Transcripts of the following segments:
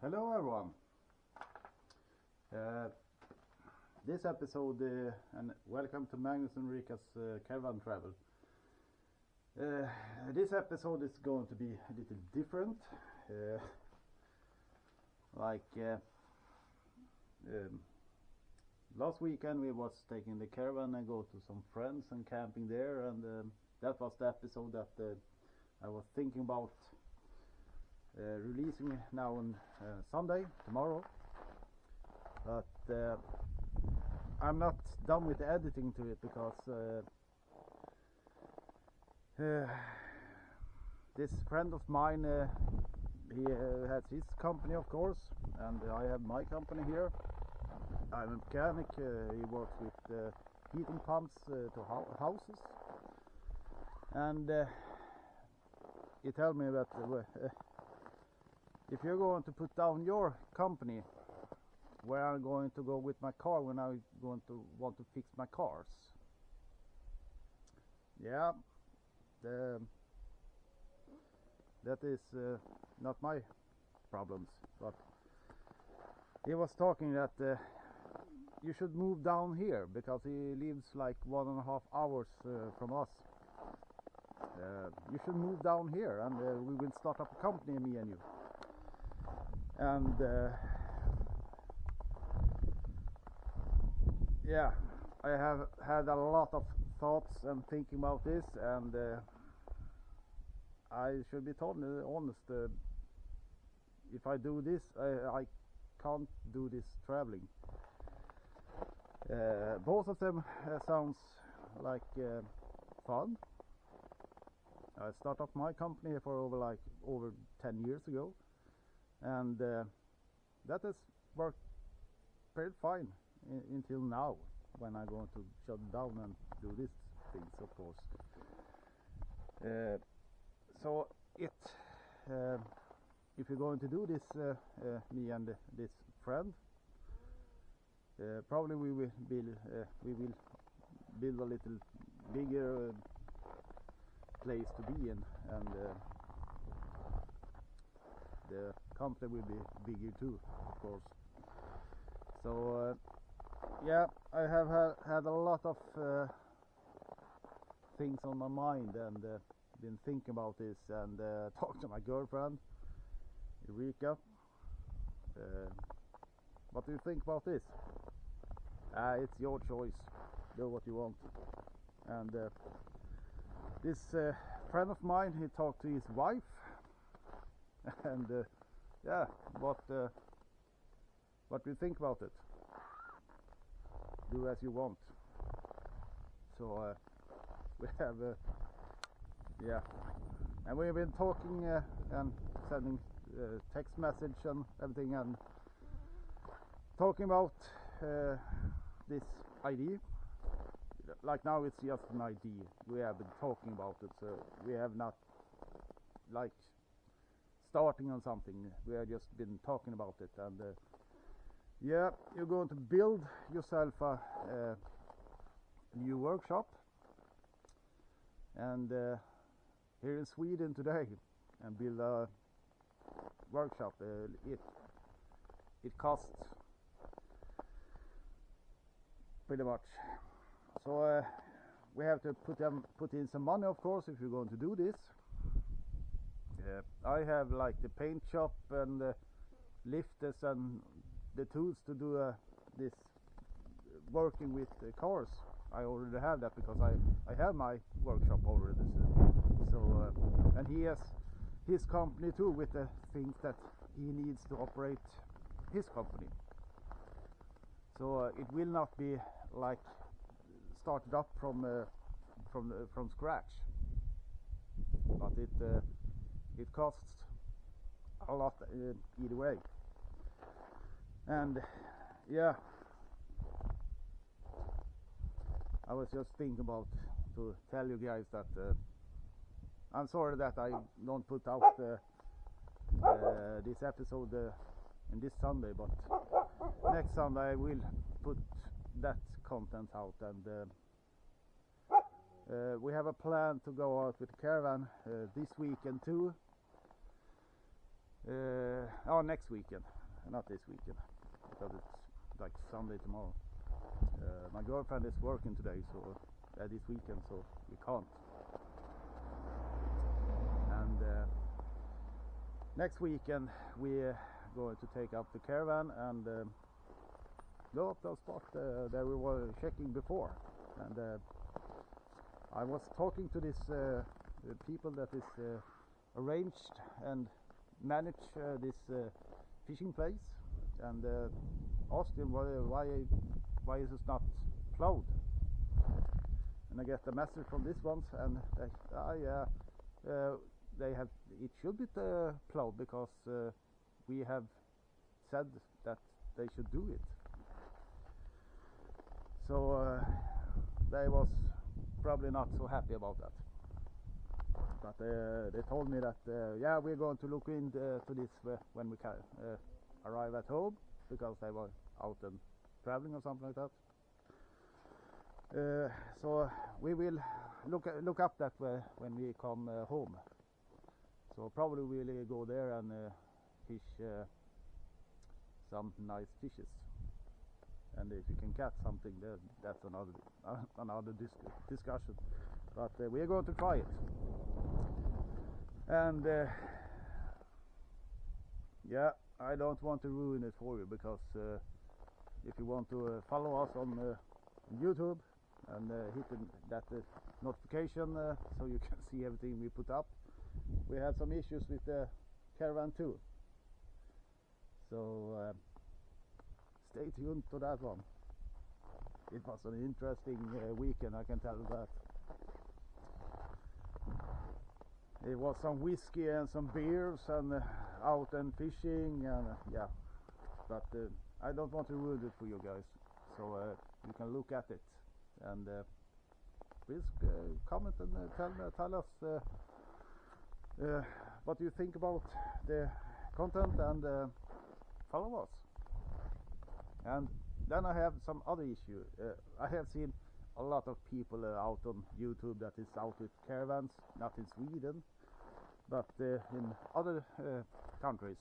Hello everyone. This episode and welcome to Magnus and Rika's Caravan travel. This episode is going to be a little different. Last weekend we was taking the caravan and go to some friends and camping there, and that was the episode that I was thinking about releasing now on Sunday, tomorrow, but I'm not done with the editing to it because this friend of mine, he has his company, of course, and I have my company here. I'm a mechanic. He works with heating pumps to houses, and he told me that if you're going to put down your company, where I'm going to go with my car when I'm going to want to fix my cars. Yeah, that is not my problems, but he was talking that you should move down here because he lives like 1.5 hours from us. You should move down here and we will start up a company, me and you. And yeah, I have had a lot of thoughts and thinking about this, and I should be totally honest. If I do this, I can't do this traveling. Both of them sounds like fun. I started up my company for over 10 years ago, and that has worked pretty fine until now, when I'm going to shut down and do these things, of course. So if you're going to do this, me and this friend, probably we will build a little bigger place to be in, and the company will be bigger too, of course. So yeah, I have had a lot of things on my mind, and been thinking about this, and talked to my girlfriend Rika. What do you think about this? It's your choice, do what you want. And this friend of mine, he talked to his wife, and yeah, what do you think about it? Do as you want. So we have yeah, and we've been talking and sending text message and everything, and talking about this idea. Like now it's just an idea. We have been talking about it, so we have not like starting on something. We have just been talking about it, and yeah, you're going to build yourself a new workshop, and here in Sweden today, and build a workshop. It costs pretty much. So we have to put in some money, of course, if you're going to do this. I have like the paint shop and the lifters and the tools to do this working with the cars. I already have that because I have my workshop already. So and he has his company too, with the things that he needs to operate his company. So it will not be like started up from scratch, but it costs a lot either way. And yeah, I was just thinking about to tell you guys that I'm sorry that I don't put out this episode in this Sunday, but next Sunday I will put that content out, and we have a plan to go out with the caravan this weekend too. no, next weekend, not this weekend, because it's like Sunday tomorrow. My girlfriend is working today, so this weekend, so we can't. And next weekend we going to take up the caravan and go up those spots that we were checking before. And I was talking to this people that is arranged and manage this fishing place, and asked him why is it not plowed. And I get a message from this ones, and they have, it should be plowed because we have said that they should do it. So they was probably not so happy about that. But they told me that yeah, we're going to look into this when we can arrive at home, because they were out and traveling or something like that. So we will look up that when we come home. So probably we'll go there and fish some nice fishes. And if you can catch something there, that's another discussion. But we are going to try it. And yeah, I don't want to ruin it for you, because if you want to follow us on YouTube and hit that notification so you can see everything we put up. We had some issues with the Caravan too, so stay tuned to that one. It was an interesting weekend, I can tell you that. It was some whiskey and some beers and out and fishing, and yeah, but I don't want to ruin it for you guys, so you can look at it, and please comment and tell us what you think about the content, and follow us. And then I have some other issue. I have seen a lot of people out on YouTube that is out with caravans, not in Sweden, but in other countries.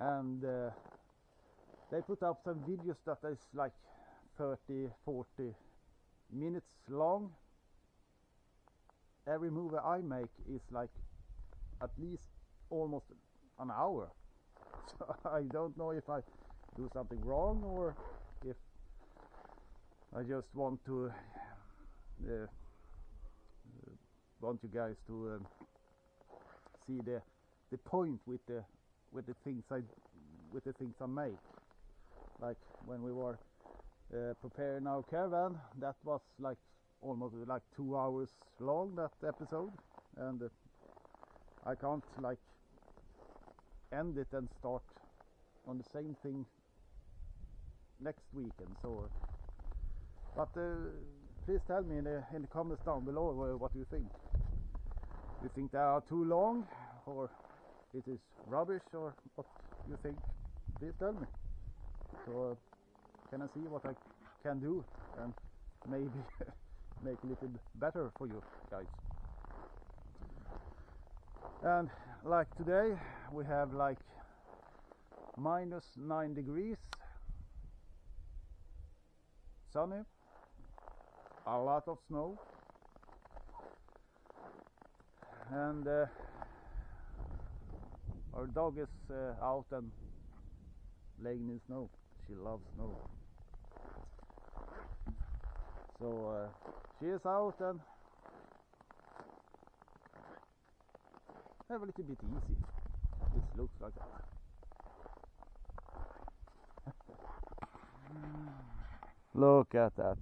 And they put up some videos that is like 30-40 minutes long. Every movie I make is like at least almost an hour. So I don't know if I do something wrong, or if I just want to want you guys to see the point with the things I make. Like when we were preparing our caravan, that was like almost like 2 hours long, that episode, and I can't like end it and start on the same thing next weekend. So but please tell me in the comments down below what you think. You think they are too long, or it is rubbish, or what you think? Please tell me, so can I see what I can do and maybe make a little better for you guys. And like today we have like -9 degrees, sunny, a lot of snow, and our dog is out and laying in snow. She loves snow, so she is out and have a little bit easy. It looks like that. Look at that.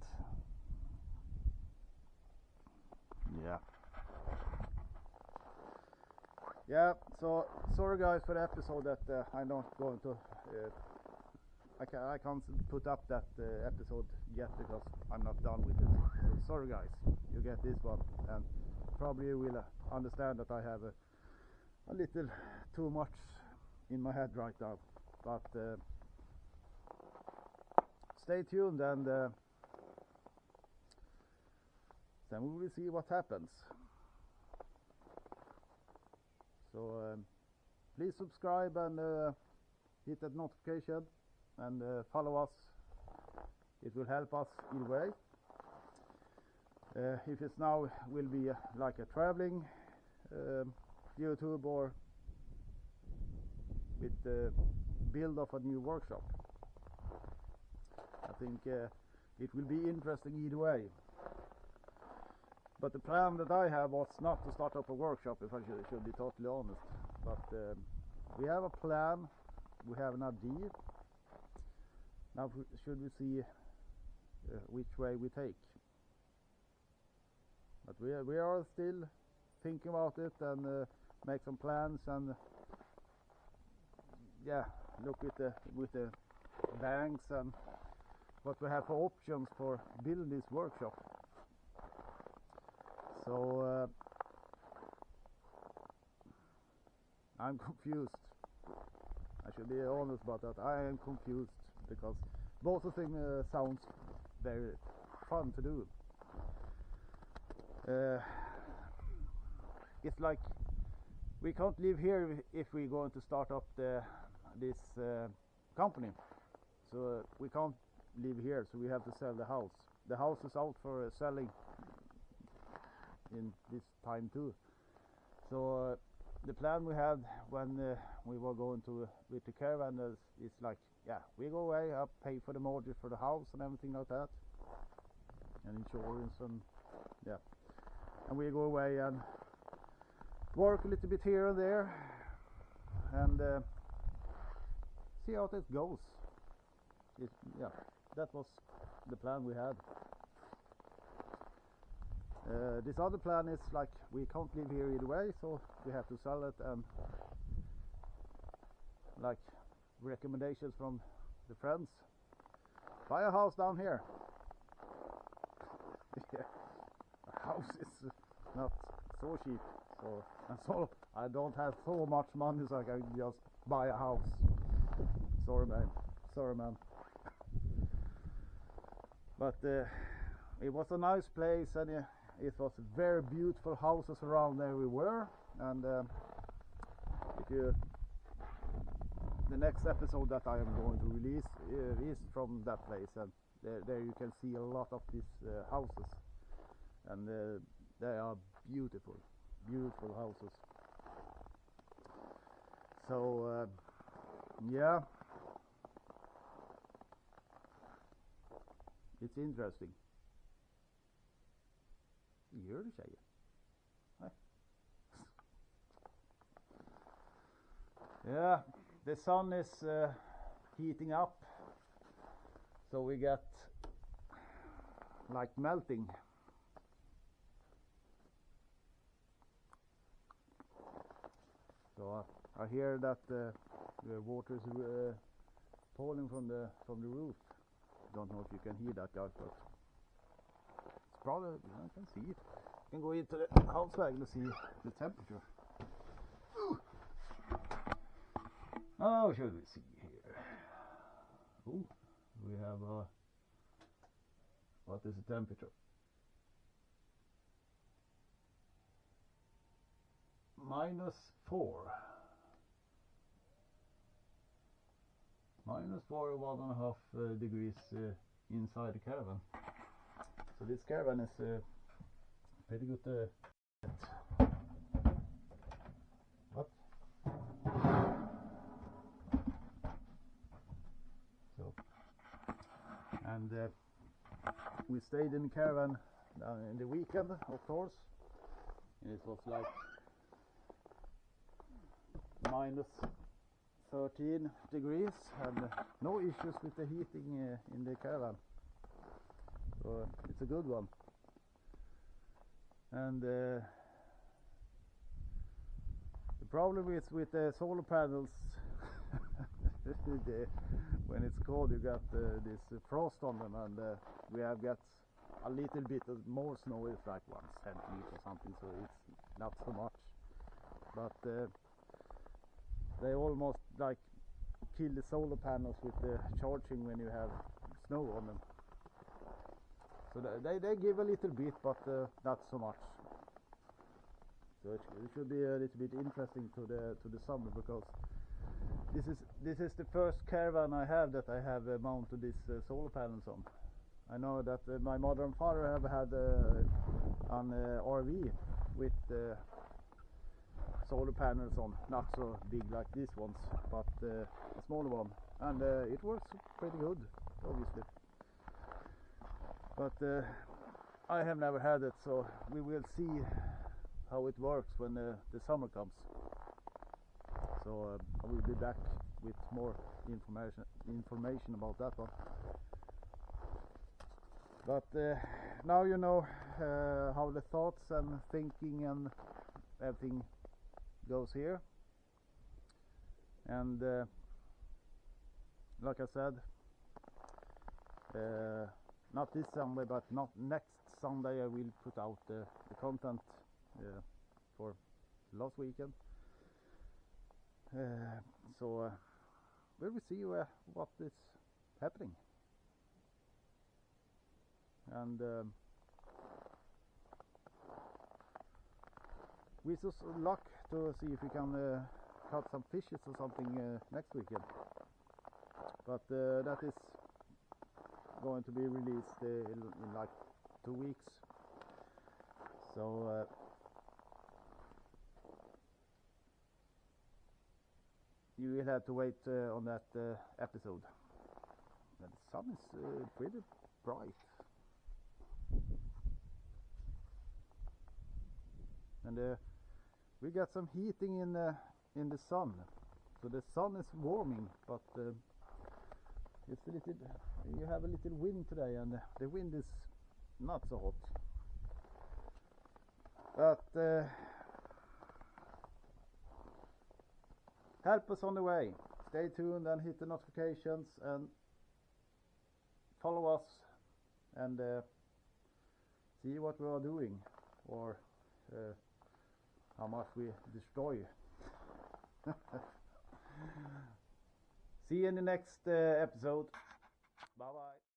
Yeah, so sorry guys for the episode that I'm not going to I can't put up that episode yet, because I'm not done with it. So sorry guys, you get this one, and probably you will understand that I have a little too much in my head right now, but stay tuned, and then we will see what happens. So please subscribe and hit that notification and follow us. It will help us either way. If it's now will be like a traveling YouTube or with the build of a new workshop. I think it will be interesting either way. But the plan that I have was not to start up a workshop, if I should be totally honest. But we have a plan, we have an idea. Now should we see which way we take. But we are still thinking about it and make some plans and yeah, look with the banks and what we have for options for building this workshop. So I'm confused. I should be honest about that. I am confused because both of them sounds very fun to do. It's like we can't live here if we're going to start up this company. So we can't live here, so we have to sell the house. The house is out for selling in this time too. So the plan we had when we were going to with the caravan is like, yeah, we go away, I pay for the mortgage for the house and everything like that, and insurance and yeah, and we go away and work a little bit here and there and see how it goes. Yeah, that was the plan we had. This other plan is like we can't live here either way, so we have to sell it, and like recommendations from the friends, buy a house down here. Yeah, a house is not so cheap, so I don't have so much money so I can just buy a house. Sorry man. But it was a nice place, and it was very beautiful houses around everywhere. And the next episode that I am going to release is from that place, and there you can see a lot of these houses, and they are beautiful houses. So yeah, it's interesting. Gör det, tjejer? Nej. Yeah, the sun is heating up, so we get like melting. So I hear that the water is falling from the roof. Don't know if you can hear that, guys, but it's probably, I can see it. You can go into the outside and see the temperature. Oh, should we see here? Oh, we have what is the temperature? -4. -4, 1.5 degrees inside the caravan. So this caravan is pretty good. What? So, and we stayed in the caravan in the weekend, of course, and it was like -13 degrees, and no issues with the heating in the caravan. So it's a good one. And the problem is with the solar panels, when it's cold you got this frost on them, and we have got a little bit of more snow. It's like 1 centimeter or something, so it's not so much, but they almost like kill the solar panels with the charging when you have snow on them. So they give a little bit, but not so much. So it should be a little bit interesting to the summer, because this is the first caravan I have that I have mounted this solar panels on. I know that my mother and father have had an RV with solar panels on, not so big like these ones, but a smaller one, and it works pretty good, obviously. But I have never had it, so we will see how it works when the summer comes. So I will be back with more information about that one. But now you know how the thoughts and thinking and everything goes here. And like I said, not this Sunday, but not next Sunday, I will put out the content for last weekend. So we will see what is happening. And wish us luck to see if we can catch some fishes or something next weekend. But that is going to be released in like 2 weeks. So you will have to wait on that episode. And the sun is pretty bright. And we got some heating in the sun, so the sun is warming, but it's a little. You have a little wind today, and the wind is not so hot. But help us on the way. Stay tuned and hit the notifications and follow us, and see what we are doing, or how much we destroy. See you in the next episode. Bye bye.